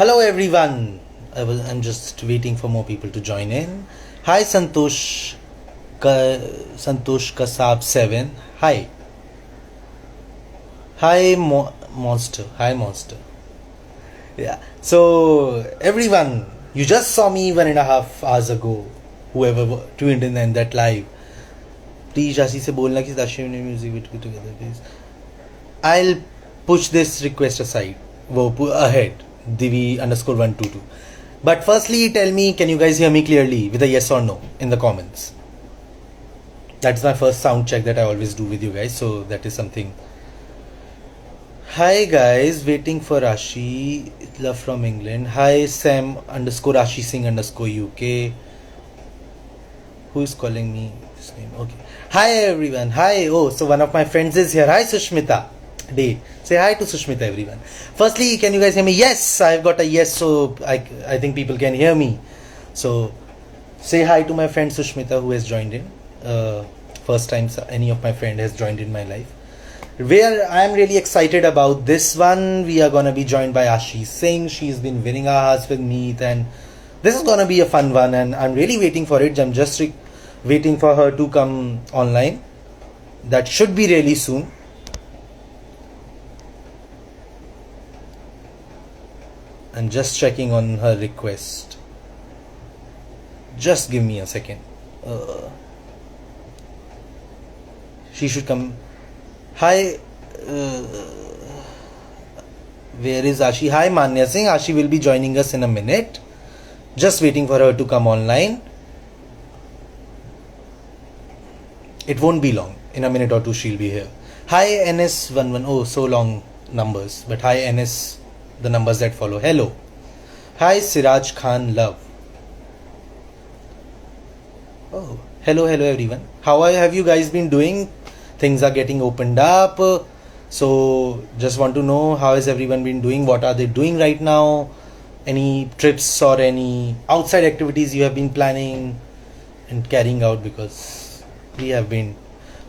Hello everyone. I'm just waiting for more people to join in. Hi Santosh Kasab 7. Hi. Hi Monster. Hi Monster. Yeah. So everyone, you just saw me 1.5 hours ago. Whoever tuned in that live. Please Shashi से बोलना कि Shashi ने music video together please. I'll push this request aside. Ahead. Divi underscore 122. But firstly, tell me, can you guys hear me clearly with a yes or no in the comments? That's my first sound check that I always do with you guys. So that is something. Hi guys, waiting for Rashi. Love from England. Hi Sam underscore Rashi Singh underscore UK. Who is calling me this name? Okay. Hi everyone. Hi. Oh, so one of my friends is here. Hi Sushmita. Day. Say hi to Sushmita everyone. Firstly, can you guys hear me? Yes, I've got a yes, so I think people can hear me. So say hi to my friend Sushmita who has joined in. First time any of my friend has joined in my life. Where I'm really excited about this one, we are gonna be joined by Ashi Singh. She's been winning our hearts with me, and this is gonna be a fun one, and I'm really waiting for it. I'm just waiting for her to come online. That should be really soon. And just checking on her request. Just give me a second. She should come. Hi. Where is Ashi? Hi Manya Singh. Ashi will be joining us in a minute. Just waiting for her to come online. It won't be long. In a minute or two, she'll be here. Hi NS11. Oh, so long numbers. But hi NS, the numbers that follow. Hello. Hi Siraj Khan Love. Oh, hello everyone. How have you guys been doing? Things are getting opened up. So just want to know how has everyone been doing? What are they doing right now? Any trips or any outside activities you have been planning and carrying out, because we have been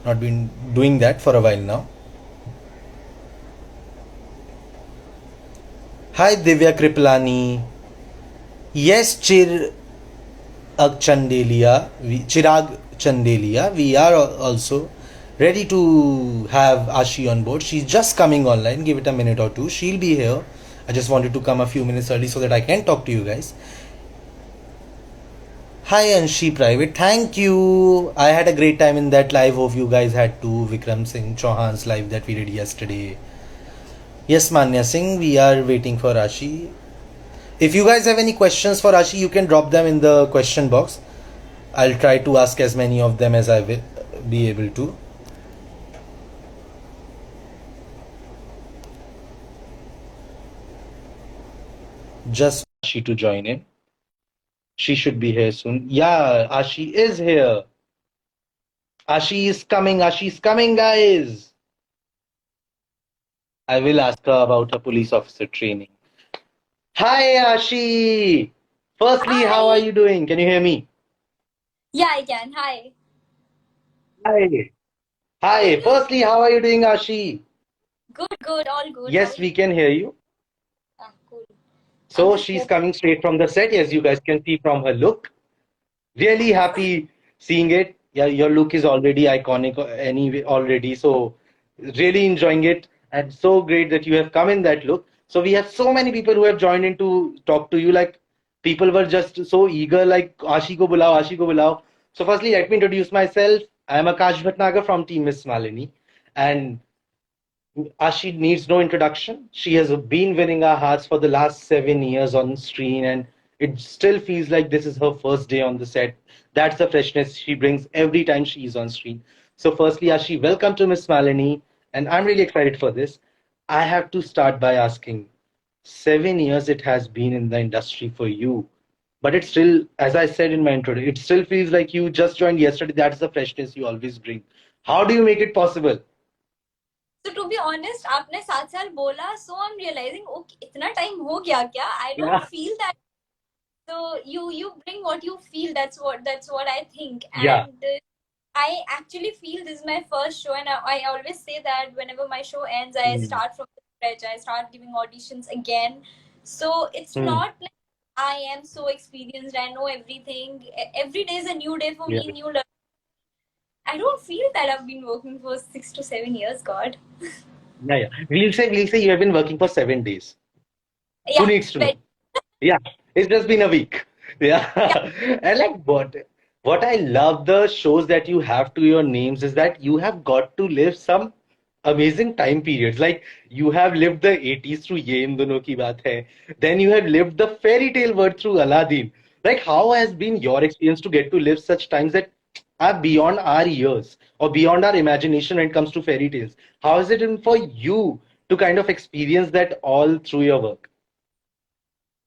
not been doing that for a while now. Hi Divya Kripalani. Yes, Chirag Chandelia. We are also ready to have Ashi on board. She's just coming online. Give it a minute or two. She'll be here. I just wanted to come a few minutes early so that I can talk to you guys. Hi Anshi Private. Thank you. I had a great time in that live. Hope you guys had too. Vikram Singh Chauhan's live that we did yesterday. Yes, Manya Singh. We are waiting for Ashi. If you guys have any questions for Ashi, you can drop them in the question box. I'll try to ask as many of them as I will be able to. Just Ashi to join in. She should be here soon. Yeah, Ashi is here. Ashi is coming. Ashi is coming, guys. I will ask her about her police officer training. Hi, Ashi. Firstly, how are Hi. you doing? Can you hear me? Yeah, I can. Hi. Hi. Hi. Firstly, how are you doing, Ashi? Good, good, all good. How are Yes, we you? can hear you. Cool. I'm So just she's hoping. coming straight from the set, as you guys can see from her look. Really happy seeing it. Yeah, your look is already iconic anyway already. So really enjoying it, and so great that you have come in that look. So we have so many people who have joined in to talk to you. Like people were just so eager, like Ashi ko bulao, Ashi ko bulao. So firstly, let me introduce myself. I am Akash Bhatnagar from Team Miss Malini, and Ashi needs no introduction. She has been winning our hearts for the last 7 years on screen, and it still feels like this is her first day on the set. That's the freshness she brings every time she is on screen. So, firstly, Ashi, welcome to Miss Malini, and I'm really excited for this. I have to start by asking, 7 years it has been in the industry for you, but it still, as I said in my intro, it still feels like you just joined yesterday. That's the freshness you always bring. How do you make it possible? So to be honest, आपने 7 साल बोला, so I'm realizing, okay, इतना time हो गया क्या? I don't Yeah. feel that. So you bring what you feel. That's what I think. Yeah. And I actually feel this is my first show, and I always say that whenever my show ends, I Mm. start from the scratch. I start giving auditions again. So it's Hmm. not like I am so experienced, I know everything. Every day is a new day for Yeah. me, new learning. I don't feel that I've been working for 6 to 7 years, God. Yeah, yeah. We'll say you have been working for 7 days. Who Yeah, needs to but know? Yeah, it's just been a week. Yeah. yeah. And like what I love the shows that you have to your names is that you have got to live some amazing time periods. Like you have lived the 80s through Ye In Dono Ki Baat Hai. Then you have lived the fairy tale world through Aladdin. Like how has been your experience to get to live such times that are beyond our years or beyond our imagination when it comes to fairy tales? How is it in for you to kind of experience that all through your work?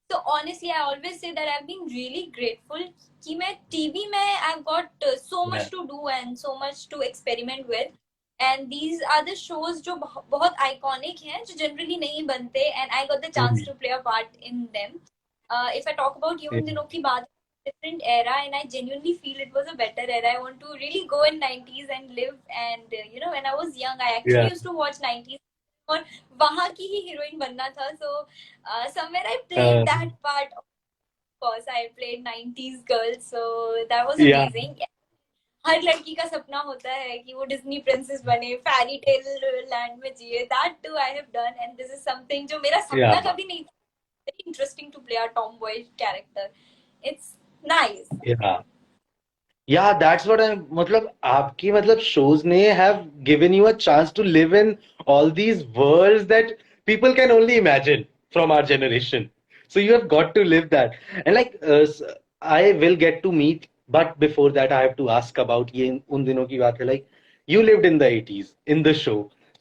So honestly, I always say that I've been really grateful कि मैं TV में I've got so Yeah. much to do and so much to experiment with. And these are the shows जो बहुत iconic हैं, जो generally नहीं बनते, and I got the chance Mhm. to play a part in them. If I talk about यूं Yeah. इन दिनों की बात, different era, and I genuinely feel it was a better era. I want to really go in 90s and live. And when I was young, I actually Yeah. used to watch 90s और वहाँ की ही heroine बनना था. So somewhere I played Uh, that part. Of course, I played 90s girl, so that was yeah. amazing. हर लड़की का सपना होता है कि वो डिज्नी प्रिंसेस बने, फेरी टेल लैंड में जिए. That too I have done, and this is something जो मेरा Yeah. सपना कभी नहीं था. Very interesting to play a tomboy character. It's nice. Yeah. Yeah, that's what I'm मतलब आपकी मतलब shows ने have given you a chance to live in all these worlds that people can only imagine from our generation. So you have got to live that. And like I will get to meet, but before that I have to ask about ये उन दिनों की बात है. Like you lived in the 80s in the show.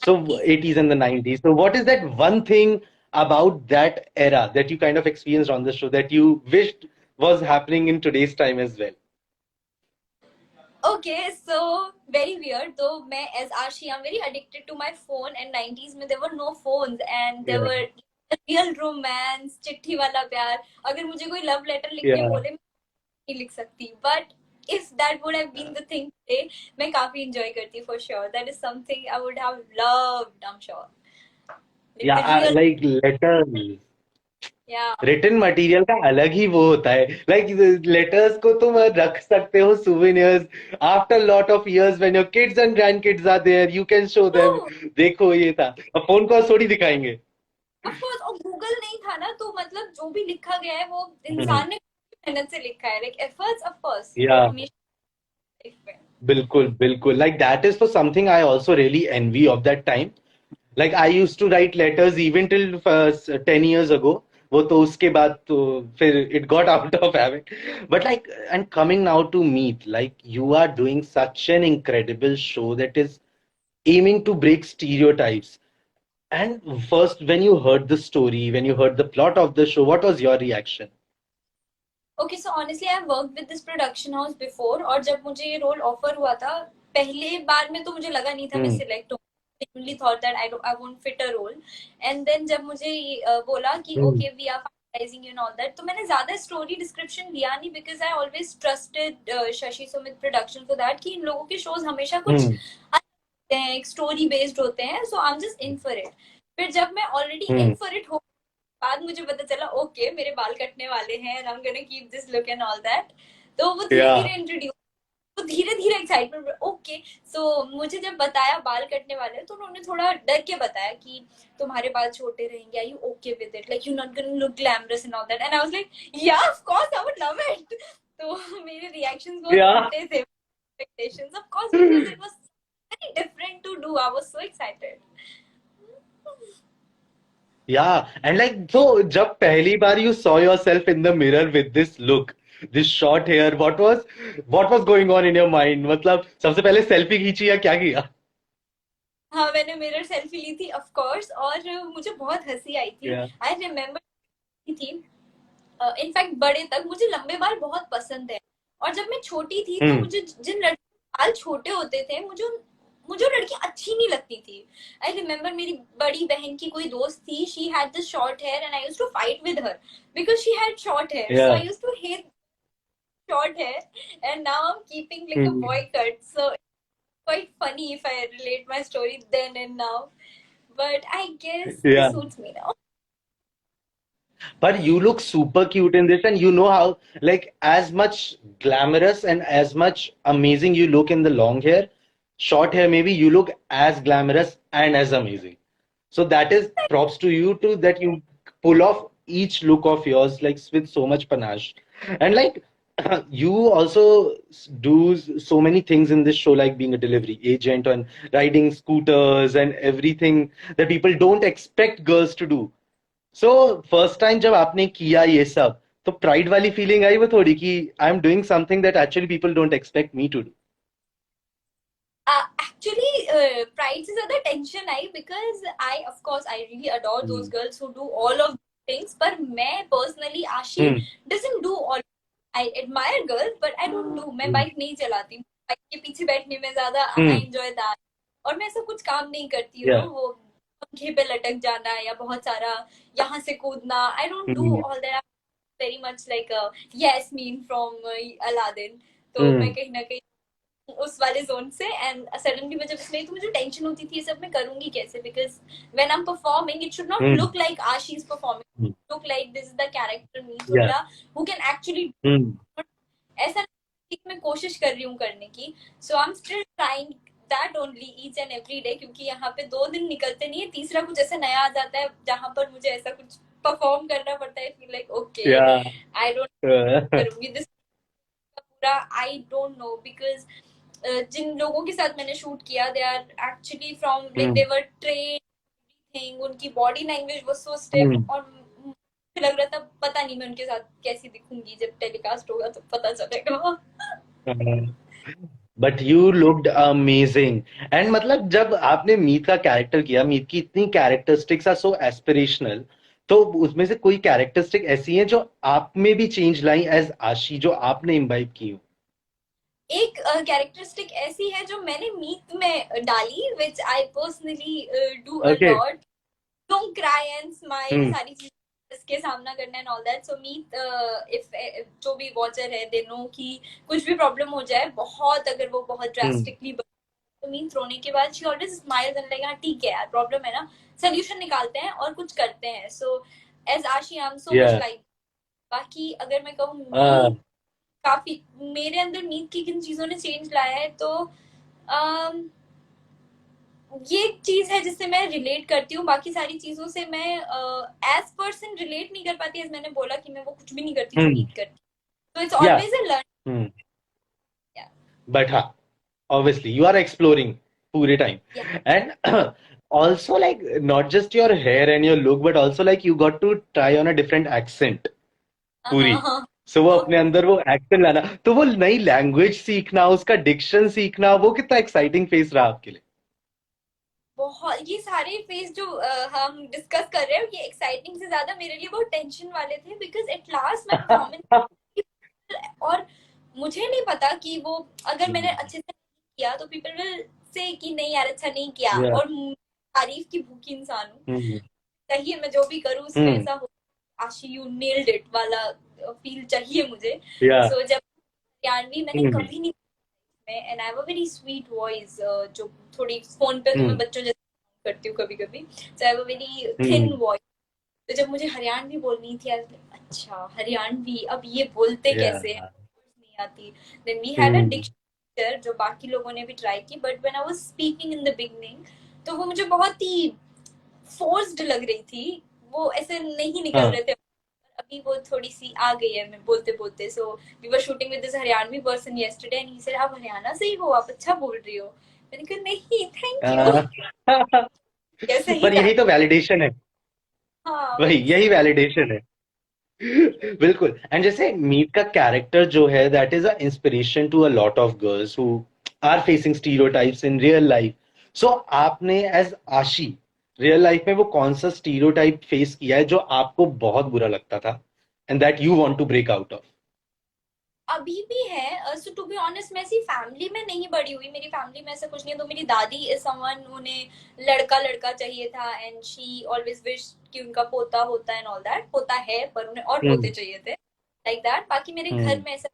So 80s and the 90s. So what is that one thing about that era that you kind of experienced on the show that you wished was happening in today's time as well? Okay, so very weird. Though मैं as Arshi, I'm very addicted to my phone. And 90s में there were no phones, and there Yeah. were real romance, चिट्ठी वाला प्यार. अगर मुझे कोई love letter लिख के Yeah. बोले, मैं नहीं लिख सकती. But if that would have been the thing today, मैं काफी enjoy करती for sure. That is something I would have loved, I'm sure. Like या the real, like letter yeah. Written material का अलग ही वो होता है लाइक लेटर्स को तुम रख सकते हो souvenirs after lot of years when your kids and grandkids are there you can show them True. देखो ये था अब फोन कॉल थोड़ी दिखाएंगे Of course, और गूगल नहीं था ना, तो मतलब जो भी लिखा गया है वो हम्म, इंसान ने मेहनत से लिखा है. Like efforts, of course, वो या हमेशा life में. बिल्कुल बिल्कुल लाइक दैट इज तो something I also really envy of that time like I used to write letters even till 10 years ago वो तो उसके बाद तो फिर it got out of habit but like and coming now to meet like you are doing such an incredible show that is aiming to break stereotypes and first when you heard the story when you heard the plot of the show what was your reaction Okay, so honestly, I've worked with this production house before. और जब मुझे ये role offer हुआ था, पहले बार में तो मुझे लगा नहीं था मैं hmm. सिलेक्ट हूँ. I only thought that I won't fit a role. And then जब मुझे बोला कि Hmm. okay, we are finalizing you and all that, तो मैंने ज्यादा स्टोरी डिस्क्रिप्शन लिया नहीं, because I always trusted Shashi Sumit production for that, कि इन लोगों के shows हमेशा कुछ Hmm. होते हैं, एक स्टोरी बेस्ड होते हैं. So I'm just in for it. फिर जब मैं already Hmm. In for it हो, बाद मुझे पता चला ओके मेरे बाल कटने वाले हैं, and I am gonna keep this look and all that. तो वो धीरे Yeah. धीरे इंट्रोड्यूस, तो धीरे धीरे एक्साइटमेंट. ओके, सो मुझे जब बताया बाल कटने वाले हैं, तो उन्होंने थोड़ा डर के बताया कि तुम्हारे बाल छोटे रहेंगे, are you okay with it, like you not gonna look glamorous and all that. And I was like yeah of course I would love it. तो मेरे रिएक्शंस बहुत Yeah. उल्टे थे expectations, of course, because it was very different to do. I was so excited. Yeah, and like so जब पहली बार you saw yourself in the mirror with this look this short hair what was going on in your mind मतलब सबसे पहले selfie खींची या क्या किया हाँ, मैंने मिरर सेल्फी ली थी ऑफ कोर्स, और मुझे बहुत हंसी आई थी. yeah आई रिमेम्बर थी. इनफैक्ट बड़े तक मुझे लंबे बाल बहुत पसंद है. और जब मैं छोटी थी, तो hmm. मुझे जिन लड़कियों के बाल छोटे होते थे, मुझे वो लड़की अच्छी नहीं लगती थी. आई रिमेम्बर मेरी बड़ी बहन की कोई दोस्त थी, she had this short hair, and I used to fight with her because she had short hair. So yeah I used to hate short hair, and now I am keeping like a hmm. Boy cut. So quite funny if I relate my story then and now. But I guess this yeah suits me now. But you look super cute in this, and you know how, like, as much glamorous and as much amazing you look in the long hair, short hair, maybe you look as glamorous and as amazing. So that is props to you too, that you pull off each look of yours like with so much panache. And like you also do so many things in this show, like being a delivery agent and riding scooters and everything that people don't expect girls to do. So first time जब आपने किया ये सब, तो pride वाली feeling आई वो थोड़ी कि I am doing something that actually people don't expect me to do? Actually, pride से ज्यादा टेंशन आई because I of course I really adore those girls who do all of things, पर मैं personally आशी doesn't do all. I admire girls but I don't do. मैं bike नहीं चलाती, bike के पीछे बैठने में ज्यादा I enjoy that. और मैं ऐसा कुछ काम नहीं करती हूँ, या वो पंखे पे लटक जाना या बहुत सारा यहाँ से कूदना. I don't do all that. I'm very much like a Yasmin from Aladdin. तो मैं कहीं ना कहीं उस वाले जोन से. एंड सडनली मैं जब इसमें, तो मुझे टेंशन होती थी ये सब मैं करूंगी कैसे, because when I am performing it should not look like Ashi is performing, look like this is the character या मीतुला हु कैन एक्चुअली. ऐसा नहीं कि मैं कोशिश कर रही हूँ करने की. So I am still trying that only each and every day, क्योंकि यहाँ पे 2 दिन निकलते नहीं है, तीसरा कुछ ऐसा नया आ जाता है जहां पर मुझे ऐसा कुछ परफॉर्म करना पड़ता है. फील लाइक ओके या आई डोंट करूंगी दिस पूरा. आई डोंट नो बिकॉज जिन लोगों के साथ मैंने शूट किया they are actually from like they were train thing, उनकी body language was so stiff. और मुझे लग रहा था पता नहीं मैं उनके साथ कैसी दिखूंगी, जब टेलीकास्ट होगा तो पता चलेगा. But you looked amazing. And मतलब जब आपने मीत का कैरेक्टर किया, मीत की इतनी कैरेक्टरिस्टिक्स आर सो एस्पिरेशनल, तो उसमें से कोई कैरेक्टरिस्टिक ऐसी है जो आप में भी चेंज लाई एज आशी, जो आपने इम्बाइब की हो? एक कैरेक्टरिस्टिक ऐसी है जो मैंने मीत में डाली, which I personally do a okay. Lot. Don't cry and smile, सारी चीजें इसके सामना करना and all that. So Meet, if जो भी वॉचर है दे नो कि कुछ भी प्रॉब्लम हो जाए बहुत, अगर वो बहुत ड्रास्टिकली, तो मीत रोने के बाद she always smiles and like हाँ ठीक है यार, प्रॉब्लम है ना, सोल्यूशन निकालते हैं और कुछ करते हैं. सो एज आशी आई एम सो या मच लाइक. बाकी अगर मैं कहूँ मीत, काफी मेरे अंदर मीत की किन चीजों ने चेंज लाया है, तो um, ये एक चीज है जिससे मैं रिलेट करती हूँ. बाकी सारी चीजों से मैं एज पर्सन रिलेट नहीं कर पाती. एज मैंने बोला कि मैं वो कुछ भी नहीं करती जो मीत करती. तो इट्स या ऑलवेज अ लर्न. बट हाँ, obviously you are exploring पूरे time. And also like not just your hair and your look, but also like you got to try on a different accent पूरी. सो वो अपने अंदर वो accent लाना, तो वो नई लैंग्वेज सीखना, उसका डिक्शन सीखना, वो कितना एक्साइटिंग फेस रहा आपके लिए? बहुत, ये सारे फेज जो हम डिस्कस कर रहे हैं ये एक्साइटिंग से ज्यादा मेरे लिए बहुत टेंशन वाले थे, बिकॉज एट लास्ट मैं परफॉर्मेंस. और मुझे नहीं पता कि वो अगर मैंने अच्छे से नहीं किया तो पीपल विल से कि नहीं यार अच्छा नहीं किया. या और तारीफ की भूखी इंसान हूँ, चाहिए मैं जो भी करूँ उसमें ऐसा हो आशी यू नेल्ड इट वाला फील चाहिए मुझे. या सो जब हरियाणवी मैंने कभी नहीं, and I have a very sweet voice, जो थोड़ी फोन पे तो मैं बच्चों जैसे करती हूँ कभी कभी. So I have a very thin voice. तो जब मुझे हरियाणवी बोलनी थी, अच्छा हरियाणवी अब ये बोलते कैसे हैं, नहीं आती. Then we had a dictionary जो बाकी लोगों ने भी ट्राई की, but when I was speaking in the beginning तो वो मुझे बहुत ही फोर्स्ड लग रही थी, वो ऐसे नहीं निकल रहे थे. अभी वो थोड़ी सी आ गई है मैं बोलते बोलते. So we were shooting with this Haryanvi person yesterday and he said आप हरियाणा से ही हो, आप अच्छा बोल रही हो. मैंने कहा नहीं थैंक यू. कैसे ही पर था. यही तो वैलिडेशन है. हाँ वही, वही. यही वैलिडेशन है. बिल्कुल. एंड जैसे मीत का कैरेक्टर जो है, that is a inspiration to a lot of girls who are facing stereotypes in real life. So आपने एज आशी रियल लाइफ में वो कौन सा स्टीरियोटाइप फेस किया है जो आपको बहुत बुरा लगता था and that you want to break out of? अभी भी है. सो टू बी ऑनेस्ट मैं ऐसी फैमिली में नहीं बड़ी हुई, मेरी फैमिली में ऐसा कुछ नहीं है. तो मेरी दादी इज समवन, उन्हें लड़का लड़का चाहिए था एंड शी ऑलवेज विश कि उनका पोता होता एंड ऑल दैट. पोता है पर उन्हें और पोते चाहिए थे, लाइक दैट. बाकी मेरे घर में ऐसा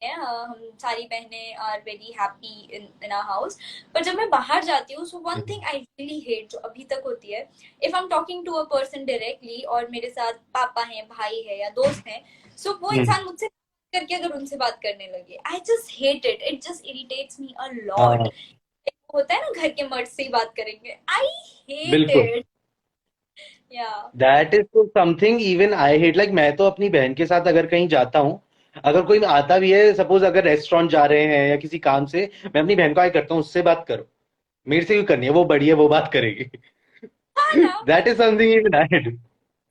हैं, हम सारी बहनें are very happy in our house. पर जब मैं बाहर जाती हूँ, so one thing I really hate जो अभी तक होती है, if I am talking to a person directly और मेरे साथ पापा हैं, भाई है या दोस्त हैं, सो वो हम्म, इंसान मुझसे करके अगर उनसे बात करने लगे, I just hate it, it just irritates me a lot. हाँ होता है ना घर के मर्द से ही बात करेंगे, आई हेट बिल्कुल। इट। या दैट इज तो something even I hate. Like मैं तो अपनी बहन के साथ अगर कहीं जाता हूँ, अगर कोई आता भी है, सपोज अगर रेस्टोरेंट जा रहे हैं या किसी काम से, मैं अपनी बहन को आई करता हूँ उससे बात करो, मेरे से क्यों करनी है, वो बड़ी है वो बात करेगी। हाँ ना, that is something even I do.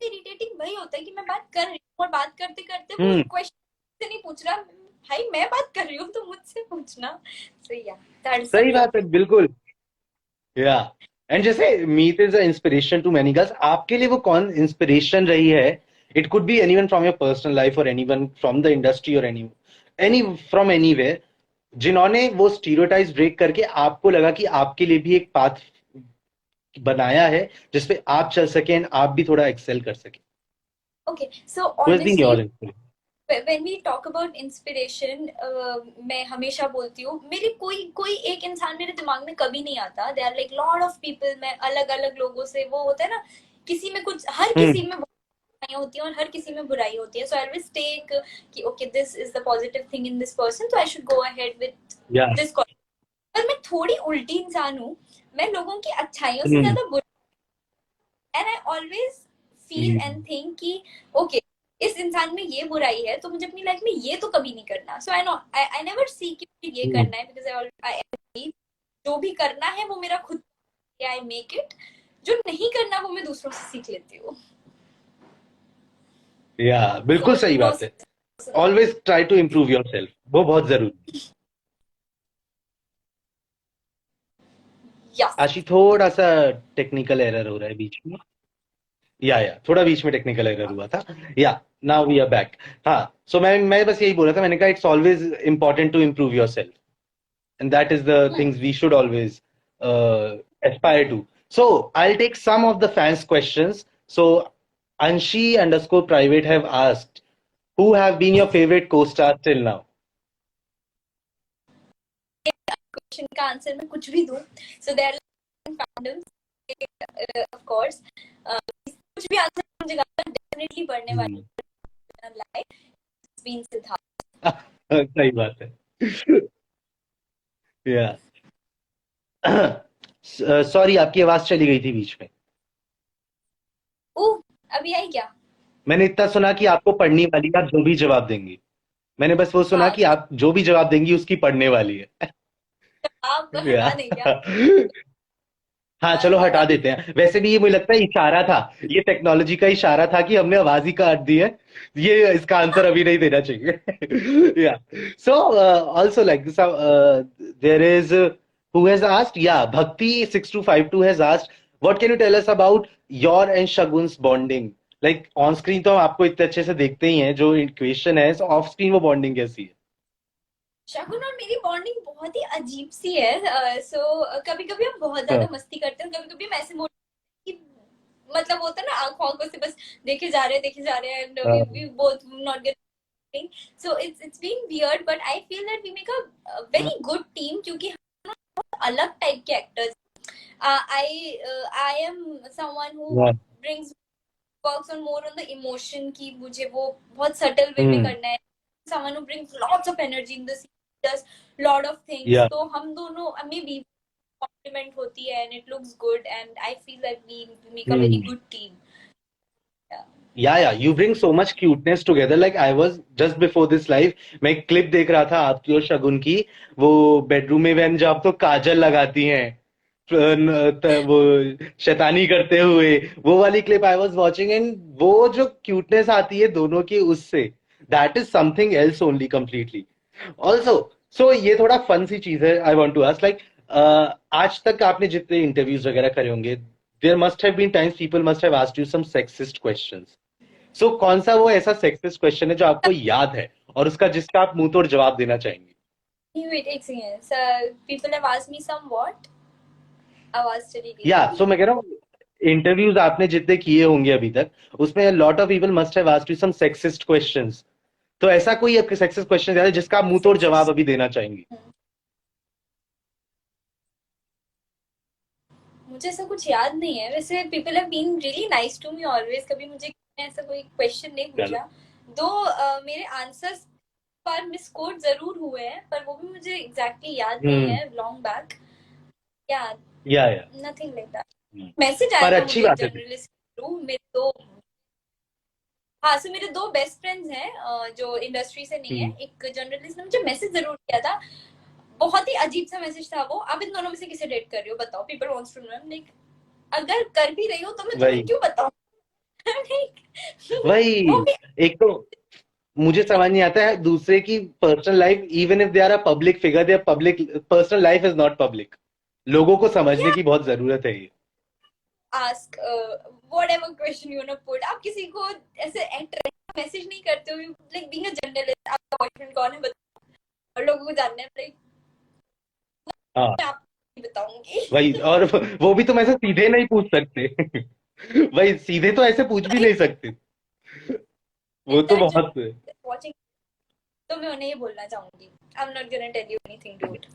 Irritating वही होता है कि मैं बात कर रही हूँ और बात करते करते वो हम्म, क्वेश्चन से नहीं पूछ रहा, भाई मैं बात कर रही हूँ तो मुझसे पूछना। सो या दैट इज सही समथिंग। बात है बिल्कुल। या एंड जैसे Meet is a inspiration to many girls, आपके लिए वो कौन इंस्पिरेशन रही है? It could be anyone from your personal life और एनीवन फ्रॉम द इंडस्ट्री और एनी फ्रॉम एनीवेयर, जिन्होंने वो स्टीरियोटाइप्स ब्रेक करके आपको लगा कि आपके लिए भी एक पाथ बनाया है जिसपे आप चल सकें and आप भी थोड़ा एक्सेल कर सकें। Okay, so Who has been honestly your inspiration? when we talk about inspiration, मैं हमेशा बोलती हूँ मेरे कोई कोई एक इंसान मेरे दिमाग में कभी नहीं आता, they are like lot of people, मैं अलग अलग लोगों से, वो होता है ना, किसी में कुछ, हर हम्म, किसी में बुराइयां होती हैं और हर किसी में बुराई होती है, सो आई ऑलवेज टेक कि okay this is the positive thing in this person, तो I should go ahead with yeah this. पर मैं थोड़ी उल्टी इंसान हूँ, मैं लोगों की अच्छाइयों से हम्म, ज्यादा, and I always feel hmm, and think कि ओके इस इंसान में ये बुराई है तो मुझे अपनी लाइफ में ये तो कभी नहीं करना, सो I know I never see कि मुझे ये हम्म, करना है, बिकॉज आई जो भी करना है वो मेरा खुद, आई मेक इट, जो नहीं करना वो मैं दूसरों से सीख लेती हूँ। या सो बिल्कुल सही नो। बात है। Always try to improve yourself, वो बहुत जरूरी है। यस। आशी थोड़ा सा टेक्निकल एरर हो रहा है बीच में। या थोड़ा बीच में टेक्निकल एरर हुआ था। या नाउ वी आर बैक। हाँ, सो मैं बस यही बोल रहा था, मैंने कहा it's always important to improve yourself and that is the things we should always aspire to. So I'll take some of the fans questions. So Anshi underscore private have asked, who have been your favorite co-stars till now? Question का answer मैं कुछ भी दूं, so there fandoms of course, कुछ भी answer मुझे definitely पढ़ने Hmm. वाला लाइफ बीन सिद्धार्थ। सही बात है। या सॉरी आपकी आवाज चली गई थी बीच में। ओह, अभी आई क्या? मैंने इतना सुना कि आपको पढ़नी वाली है, आप जो भी जवाब देंगी। मैंने बस वो सुना हाँ कि तो आप जो भी जवाब देंगी उसकी पढ़ने वाली है। आप या हटा दें क्या? हाँ चलो हटा हटा दे। देते हैं। वैसे भी ये मुझे लगता है इशारा था, ये टेक्नोलॉजी का इशारा था कि हमने आवाज ही काट दी है। ये इसका आंसर अभी नहीं देना चाहिए। Yeah so also like there is who has asked, yeah Bhakti 6252 has asked, what can you tell us about your and Shagun's bonding? Like on screen तो हम आपको इतने अच्छे से देखते ही हैं, जो इक्वेशन है, ऑफ स्क्रीन वो बॉन्डिंग कैसी है? शगुन और मेरी बॉन्डिंग बहुत ही अजीब सी है, सो कभी कभी हम बहुत ज्यादा हाँ, मस्ती करते हैं, कभी कभी हम ऐसे मोड कि मतलब होता है ना, आंखों आंखों से बस देखे जा रहे हैं, एंड वी हाँ, both not getting, so it's been weird, but I feel that we make a very good team, क्योंकि हम अलग टाइप के actors. I am someone who हाँ, brings works on more on the emotion, की मुझे वो बहुत सटल वे में हम्म, करना है, someone who brings lots of energy in the scene, does lot of things, या तो हम दोनों में भी complement होती है, and it looks good, and I feel that we make a very hmm, good team. Yeah. या you bring so much cuteness together. Like I was just before this live, मैं एक क्लिप देख रहा था आपकी और शगुन की, वो बेडरूम में वैन जब तो काजल लगाती हैं, वो शैतानी करते हुए, वो वाली clip I was watching, and वो जो क्यूटनेस आती है दोनों की उससे, that is something else only completely. Also so ये थोड़ा फन सी चीज है, I want to ask like, आज तक आपने जितने इंटरव्यूज वगैरह करे होंगे, there must have been times people must have asked you some sexist questions. So कौन सा वो ऐसा सेक्सिस्ट क्वेश्चन है जो आपको याद है और उसका जिसका आप मुंह तोड़ जवाब देना चाहेंगे? Wait, एक second. So people have asked me some what? आवाज चली गई या थी। सो मैं कह रहा हूँ, इंटरव्यूज आपने जितने किए होंगे अभी तक, उसमें lot of people must have asked you some sexist questions. तो ऐसा कोई आपके सक्सेस क्वेश्चन है जिसका आप मुंह तोड़ जवाब सक्सेस अभी देना चाहेंगी? मुझे ऐसा कुछ याद नहीं है वैसे। People have been really nice to me always, कभी मुझे किसी ने ऐसा कोई क्वेश्चन नहीं चलो। पूछा। दो मेरे आंसर्स पर मिस कोट जरूर हुए हैं, पर वो भी मुझे एग्जैक्टली याद नहीं हम्म। है लॉन्ग बैक। या या। Nothing like that. मैसेज आया पर था अच्छी मुझे एक बात है। जर्नलिस्ट थ्रू, मेरे दो, हाँ सो मेरे दो बेस्ट फ्रेंड्स हैं जो इंडस्ट्री से नहीं है। हम्म। एक जर्नलिस्ट ने मुझे मैसेज जरूर किया था, बहुत ही अजीब सा मैसेज था वो, आप इन दोनों में से किसे डेट कर रही हो बताओ, people wants to know. Like अगर कर भी रही हो तो मैं तुम्हें वही क्यों बताऊं? Like, वो वही। भी एक तो मुझे समझ नहीं आता है दूसरे की personal life, even if they are a public figure, their public personal life is not public. लोगों को समझने या की बहुत जरूरत है ये। Ask whatever question you want to put. आप किसी को ऐसे मैसेज नहीं करते हो, लाइक बीइंग अ जर्नलिस्ट, आपका बॉयफ्रेंड कौन है बताओ, और लोगों को जानना है, लाइक हाँ मैं आपको नहीं बताऊंगी। वही। और वो भी तुम ऐसे सीधे नहीं पूछ सकते। वही सीधे तो ऐसे पूछ भी नहीं सकते। वो तो दैट बहुत। वाचिंग, तो मैं उन्हें ये बोलना चाहूंगी, I am not gonna tell you anything dude.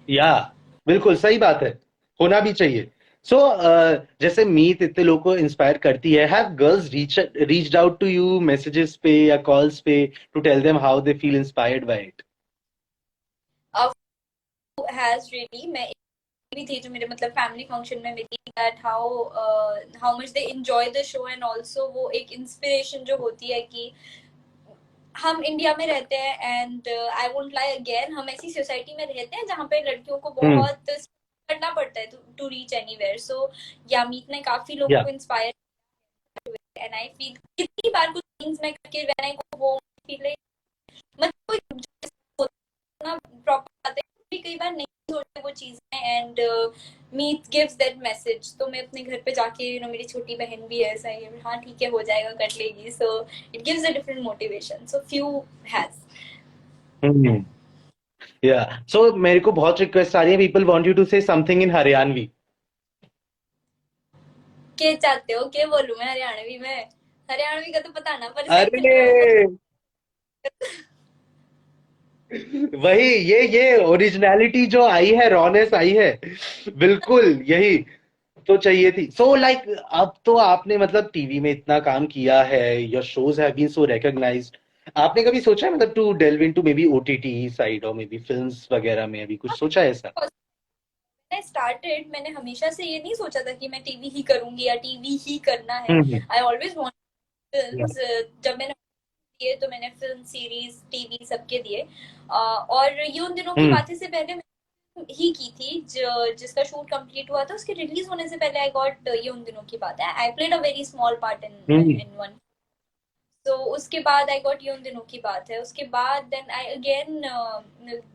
या बिल्कुल सही बात है, होना भी चाहिए। सो जैसे मीत इतने लोगों को इंस्पायर करती है, have girls reached out to you messages पे या कॉल्स पे to tell them how they feel inspired by it? Has really, मैं भी थी जो मेरे मतलब फैमिली फंक्शन में मिली, that how much they enjoy the show, and also वो एक इंस्पिरेशन जो होती है कि हम इंडिया में रहते हैं, and I won't lie again, हम ऐसी सोसाइटी में रहते हैं जहाँ पे लड़कियों को हम्म। बहुत करना पड़ता है टू रीच एनीवेयर। सो यामीत ने काफी लोगों या। को इंस्पायर, एंड आई फील कितनी बार कुछ थिंग्स मैं करके when I go home feel like, मतलब कोई ना प्रॉपर आते हैं, कई बार नहीं होते वो चीजें, and meet gives that message. तो मैं अपने घर पे जाके मेरी छोटी बहन भी है ऐसा ही है, हाँ ठीक है हो जाएगा कर लेगी, so it gives a different motivation, so few has. Hmm. Yeah. So मेरे को बहुत रिक्वेस्ट आ रही है, people want you to say something in Haryanvi. के चाहते हो के बोलूं मैं हरियाणवी में? हरियाणवी का तो पता ना, पर सही फिल्मों में बोल। अरे वही, ये ओरिजिनलिटी जो आई है, रॉनेस आई है, बिल्कुल यही तो चाहिए थी। सो लाइक अब तो आपने मतलब टीवी में इतना काम किया है, your shows have been so recognised. आपने कभी सोचा है मतलब to delve into maybe OTT side और मे बी फिल्म्स वगैरह में अभी कुछ सोचा है ऐसा? मैं स्टार्टेड, मैंने हमेशा से ये नहीं सोचा था कि मैं टीवी ही करूंगी या टीवी ही करना है। हम्म। आई ऑलवेज वांट या। फिल्म्स। जब मैंने दिए तो मैंने फिल्म सीरीज टीवी सबके दिए। और ये उन दिनों की हम्म। बातें से पहले मैंने ही की थी, जिसका शूट कंप्लीट हुआ था उसके रिलीज होने से पहले आई गॉट, ये उन दिनों की बात है, I played a very small part in hmm. In one. तो उसके बाद आई गॉट, ये उन दिनों की बात है, उसके बाद then I again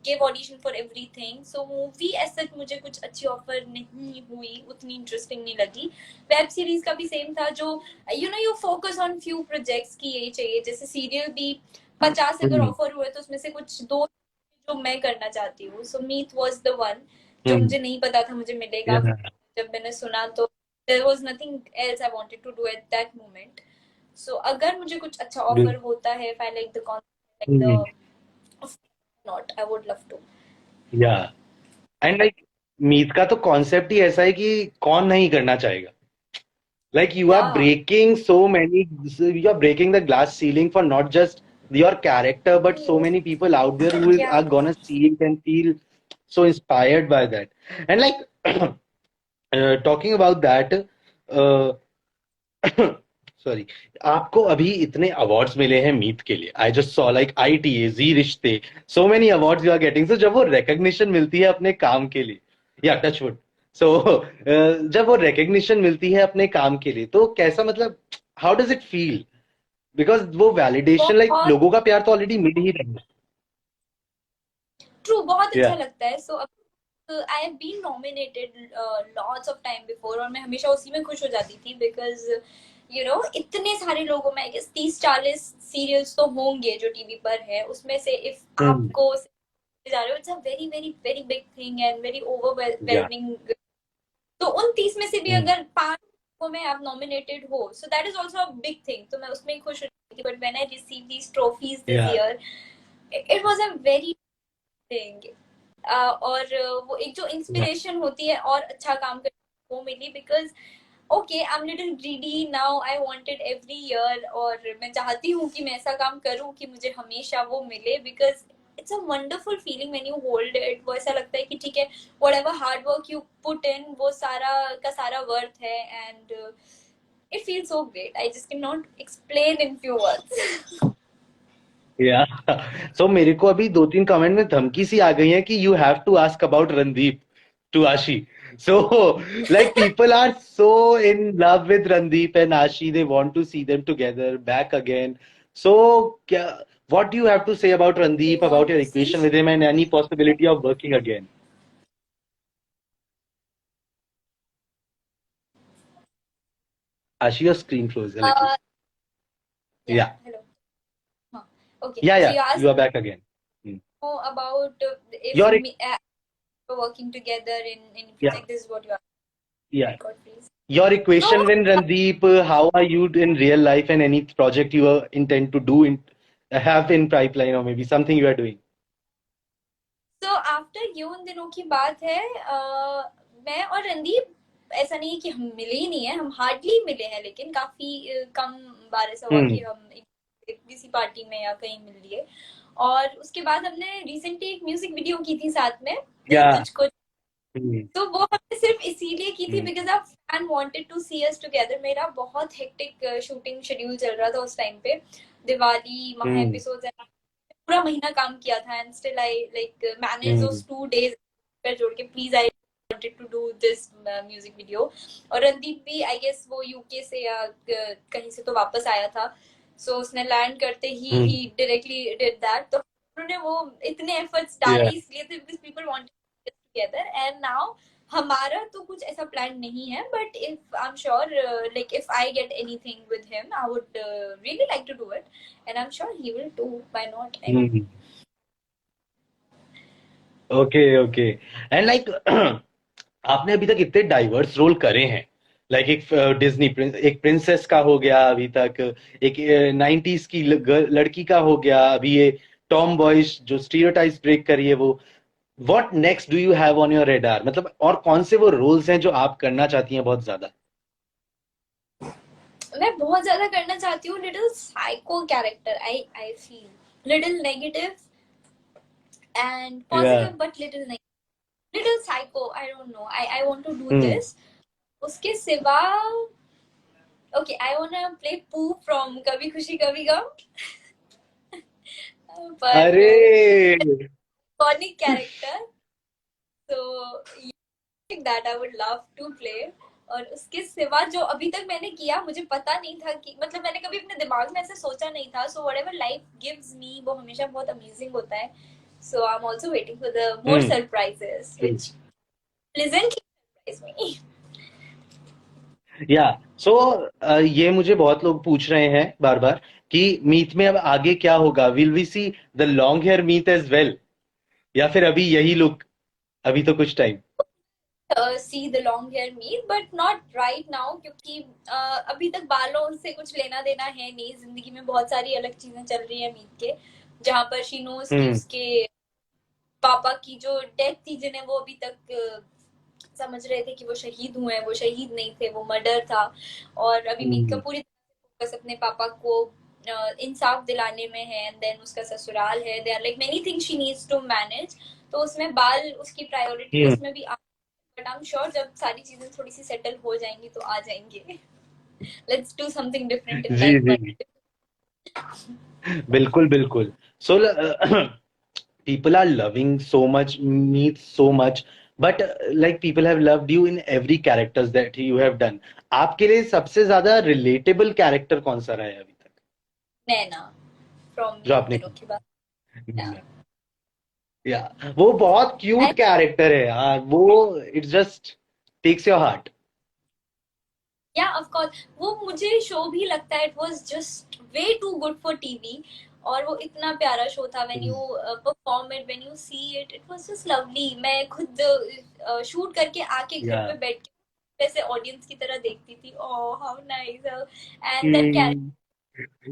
give audition for everything. So movie ऐसा मुझे कुछ अच्छी ऑफर नहीं हुई, उतनी इंटरेस्टिंग नहीं लगी। वेब सीरीज का भी सेम था, जो you focus on few projects की यही चाहिए, जैसे सीरियल भी 50 अगर हम्म। ऑफर हुए तो उसमें से कुछ दो जो मैं करना चाहती हूँ। सो मीत वॉज द वन, जो हम्म। मुझे नहीं पता था मुझे मिलेगा, या। जब मैंने सुना तो there was nothing else I wanted to do at that moment. So अगर मुझे कुछ अच्छा ऑफर होता है, if I like the concept, hmm. Like the not, I would love to. Yeah. And like Meet का तो कॉन्सेप्ट ही ऐसा है कि कौन नहीं करना चाहेगा। Like you या are breaking so many, you are breaking the glass ceiling for not just your character, but so many people out there who या are gonna see it and feel so inspired by that. And like talking about that, uh, sorry, आपको अभी इतने awards मिले हैं मीत के लिए। I just saw like ITA, Zee Rishtey, so many awards you are getting. So जब वो रिकग्निशन मिलती है अपने काम के लिए, या टचवुड, सो जब वो रिकग्निशन मिलती है अपने काम के लिए तो कैसा मतलब, how does it feel? Because वो वैलिडेशन, लाइक बहुत लोगों का प्यार तो ऑलरेडी मिल ही रहा है। ट्रू, बहुत या। अच्छा लगता है। So I have been nominated lots of time before, और मैं हमेशा उसी में खुश हो जाती थी, बिकॉज इतने सारे लोगों में, आई गेस 30-40 सीरियल्स तो होंगे जो टीवी पर है, उसमें से इफ हम्म। आपको जा रहे हो, it's a very very very big thing and very या। ओवरवेलमिंग। तो उन 30 में से भी हम्म। अगर 5 में आप नॉमिनेटेड हो, so that is also a big thing, तो मैं उसमें खुश हुई थी। But when I receive these trophies this Yeah. Year, it was a very thing. और वो एक जो Yeah. इंस्पिरेशन होती है और अच्छा काम करने वो मिली, because okay I am little greedy now, I wanted every year, और मैं चाहती हूँ कि मैं ऐसा काम करूँ कि मुझे हमेशा वो मिले, because it's a wonderful feeling when you hold it. वो ऐसा लगता है कि ठीक है, whatever hard work you put in, वो सारा का सारा वर्थ है, and it feels so great, I just can not explain in few words. या सो मेरे को अभी 2-3 कमेंट में धमकी सी आ गई है कि you have to ask about Randeep to Aashi. So, like people are so in love with Randeep and Ashi, they want to see them together back again. So, what do you have to say about They Randeep, want about your to see. equation with him, and any possibility of working again? Ashi, your screen froze a little. uh, yeah, Yeah, hello. Huh. Okay, yeah, so yeah. you asked You are back again. Hmm. about if Your, we're working together in any yeah, project. This is what you asked. yeah. My God, please. Your So, equation with Randeep, how are you in real life and any project you intend to do in have in pipeline or maybe something you are doing? so after you उन दिनों की बात है, मैं और रणदीप, ऐसा नहीं है कि हम मिले ही नहीं है, हम हार्डली मिले हैं, लेकिन काफी कम बार ऐसा हुआ कि Hmm. हम किसी पार्टी में या कहीं मिल लिए। और उसके बाद हमने रिसेंटली एक म्यूजिक वीडियो की थी साथ में, दिल Yeah. तुझको। Hmm. तो वो हमने सिर्फ इसीलिए की थी Hmm. Because our fan wanted to see us together. मेरा बहुत हेक्टिक शूटिंग शेड्यूल चल रहा था उस टाइम पे, दिवाली, महा Hmm. एपिसोड्स, पूरा महीना काम किया था, and still I like manage Hmm. Those 2 days पर जोड़ के, please I wanted to do this music video. और रणदीप भी आई गेस वो यूके से या कहीं से तो वापस आया था, सो उसने लैंड करते Hmm. ही डायरेक्टली डिड दैट। तो उन्होंने वो इतने एफर्ट्स डाले Yeah. इसलिए थे because people wanted together, and now हमारा तो कुछ ऐसा प्लान नहीं है, but if I am sure like if I get anything with him I would really like to do it, and I am sure he will too, why not, I mean. Hmm. Okay okay. And like आपने अभी तक इतने diverse role करे हैं. Like एक Disney Prince, एक princess का हो गया अभी तक, एक 90s की लड़की का हो गया, अभी ये टॉम बॉयज जो स्टीरियोटाइप्स ब्रेक करी है वो. What next do you have on your radar, मतलब और कौन से वो रोल्स हैं जो आप करना चाहती हैं बहुत ज्यादा? मैं बहुत ज्यादा करना चाहती हूँ little psycho character, I feel little negative and yeah. Positive, but little little psycho, I don't know, I want to do hmm. This. उसके सिवा okay, I want to play Poo from Kabhi Khushi Kabhi Gham, पर अरे. कॉनिक कैरेक्टर, तो that I would love to play. और उसके सिवा जो अभी तक मैंने किया, मुझे पता नहीं था कि, मतलब मैंने कभी अपने दिमाग में ऐसे सोचा नहीं था, so whatever life gives me वो हमेशा बहुत अमेजिंग होता है। So I am also waiting for the more hmm. Surprises which pleasantly surprise me. Yeah. So ये मुझे बहुत लोग पूछ रहे हैं बार बार कि मीत में अब आगे क्या होगा, will we see the long hair Meet as well, या फिर अभी यही लुक, अभी तो कुछ time. See the long hair me, but not right now, क्योंकि अभी तक बालों से कुछ लेना देना है नहीं, जिंदगी में बहुत सारी अलग चीजें चल रही है मीत के, जहाँ पर शी नोज कि हम्म. उसके पापा की जो डेथ थी, जिन्हें वो अभी तक समझ रहे थे कि वो शहीद हुए हैं, वो शहीद नहीं थे, वो मर्डर था। और अभी मीत का हम्म. पूरी फोकस अपने पापा को इंसाफ दिलाने में है, एंड देन उसका ससुराल है, there like many things she needs to manage. तो उसमें बाल उसकी प्रायोरिटी हम्म. उसमें भी, बट आई एम श्योर जब सारी चीजें थोड़ी सी सेटल हो जाएंगी तो आ जाएंगे। Let's do something different in Zee life. जी, बिल्कुल बिल्कुल. सो people are loving so much, meet so much, but like people have loved you in every characters that you have done. आपके लिए सबसे ज्यादा रिलेटेबल कैरेक्टर कौन सा रहा है अभी तक नैना फ्रॉम जो ये उन आपने दिनों की बात। किया? या, वो बहुत क्यूट कैरेक्टर है यार, वो it's just takes your heart. या ऑफ कोर्स, वो मुझे शो भी लगता है it was just way too good for TV, और वो इतना प्यारा शो था। When you perform it, when you see it, it was just lovely. मैं खुद शूट करके आके घर या. पे बैठ के वैसे ऑडियंस की तरह देखती थी. Oh how nice. And that Hmm.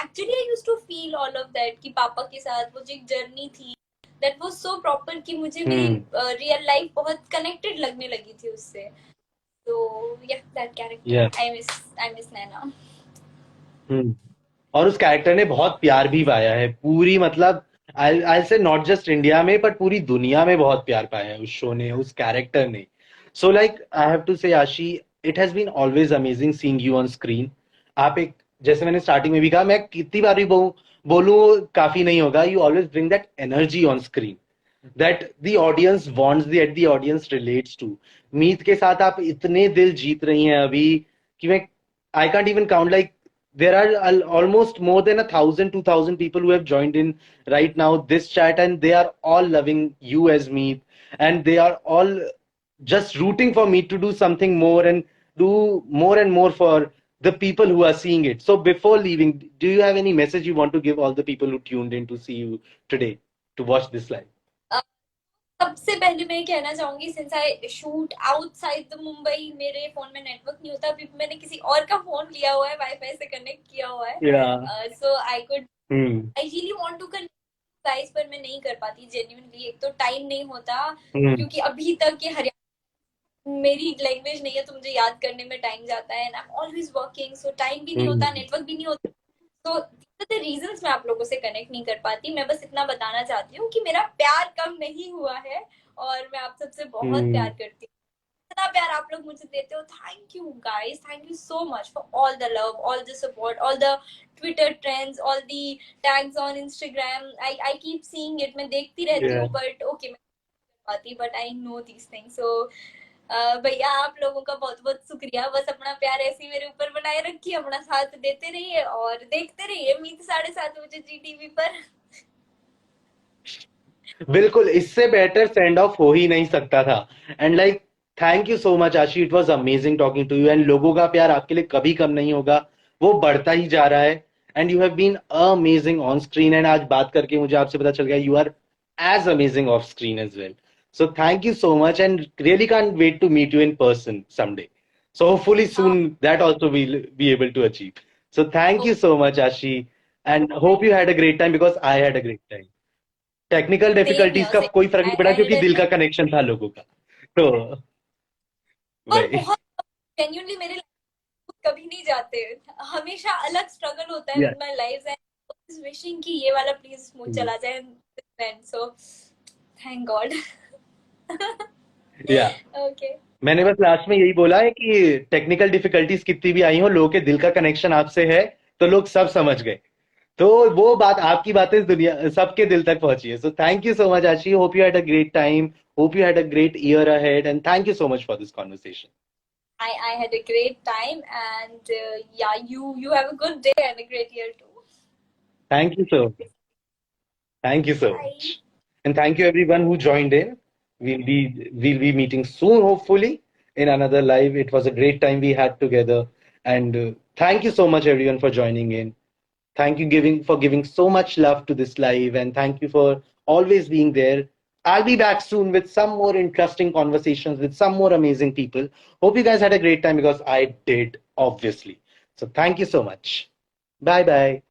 Actually I used to feel all of that कि पापा के साथ वो जो एक जर्नी थी दैट वाज सो प्रॉपर कि मुझे मेरी Hmm. रियल लाइफ बहुत कनेक्टेड लगने लगी थी उससे. So yeah, that character. Yeah. I miss Naina. Hmm. और उस कैरेक्टर ने बहुत प्यार भी पाया है पूरी मतलब आई से नॉट जस्ट इंडिया में पर पूरी दुनिया में बहुत प्यार पाया है उस शो ने उस कैरेक्टर ने. So like I have to say Aashi, it has been always amazing seeing you on screen. आप एक, जैसे मैंने स्टार्टिंग में भी कहा, मैं कितनी बार भी बोलूं काफी नहीं होगा. You always bring that energy on screen that the audience wants, that the audience relates to. मीत के साथ आप इतने दिल जीत रही हैं अभी कि मैं I can't even count. Like there are almost more than 1,000, 2,000 people who have joined in right now this chat, and they are all loving you as Meet, and they are all just rooting for me to do something more and do more and more for the people who are seeing it. So before leaving, do you have any message you want to give all the people who tuned in to see you today, to watch this live? Uh, सबसे पहले मैं ये कहना चाहूंगी since I shoot outside the Mumbai मेरे phone में network नहीं होता. अभी मैंने किसी और का फोन लिया हुआ है, वाईफाई से कनेक्ट किया हुआ Yeah. है. So I could Hmm. I really want to connect guys पर मैं नहीं कर पाती जेन्युइनली. एक तो टाइम नहीं होता Hmm. क्योंकि अभी तक ये हरियाणा मेरी लैंग्वेज नहीं है तो मुझे याद करने में टाइम जाता है. And I am always working so time भी नहीं Hmm. होता, नेटवर्क भी नहीं होता. तो रीजंस मैं आप लोगों से कनेक्ट नहीं कर पाती. मैं बस इतना बताना चाहती हूँ कि मेरा प्यार कम नहीं हुआ है और मैं आप सबसे बहुत प्यार Hmm. करती हूँ. इतना प्यार आप लोग मुझे देते हो. Thank you guys, thank you so much for all the love, all the support, all the Twitter trends, all the tags on Instagram. I keep seeing it. मैं देखती रहती Yeah. हूँ बट ओके मैं पाती but I know these things. So भैया आप लोगों का बहुत बहुत शुक्रिया. बस अपना प्यार ऐसे ही मेरे ऊपर बनाए रखिए, अपना साथ देते रहिए और देखते रहिए मीत 7:30 बजे जी टीवी पर. बिल्कुल, इससे बेटर सेंड ऑफ हो ही नहीं सकता था. And like thank you so much Ashi, it was amazing talking to you. And लोगों का प्यार आपके लिए कभी कम नहीं होगा, वो बढ़ता ही जा रहा है. And you have been amazing on screen. And आज बात करके मुझे आपसे पता चल गया you are as amazing off screen as well. So thank you so much and really can't wait to meet you in person someday. So hopefully soon that also we'll be able to achieve. So thank you so much Ashi, and hope you had a great time because I had a great time. Technical same difficulties here का same. कोई फर्क नहीं पड़ा आई क्योंकि दिल had का connection था लोगों का. तो और वही. बहुत जेन्युइनली मेरे कभी नहीं जाते. हमेशा अलग स्ट्रगल होता है या with my life and wishing कि ये वाला प्लीज स्मूथ चला जाए. So thank God. या ओके. मैंने बस लास्ट में यही बोला है कि टेक्निकल डिफिकल्टीज कितनी भी आई हो, लोगों के दिल का कनेक्शन आपसे है तो लोग सब समझ गए. तो वो बात, आपकी बातें दुनिया सबके दिल तक पहुंची है. So thank you so much Ashi, hope you had a great time, hope you had a great year ahead, and thank you so much for this conversation. I had a great time and yeah, you have a good day and a great year too. Thank you so Thank you so Bye. much. And thank you everyone who joined in. We'll be meeting soon, hopefully, in another live. It was a great time we had together. And thank you so much everyone for joining in. Thank you for giving so much love to this live, and thank you for always being there. I'll be back soon with some more interesting conversations with some more amazing people. Hope you guys had a great time because I did, obviously. So thank you so much. Bye bye.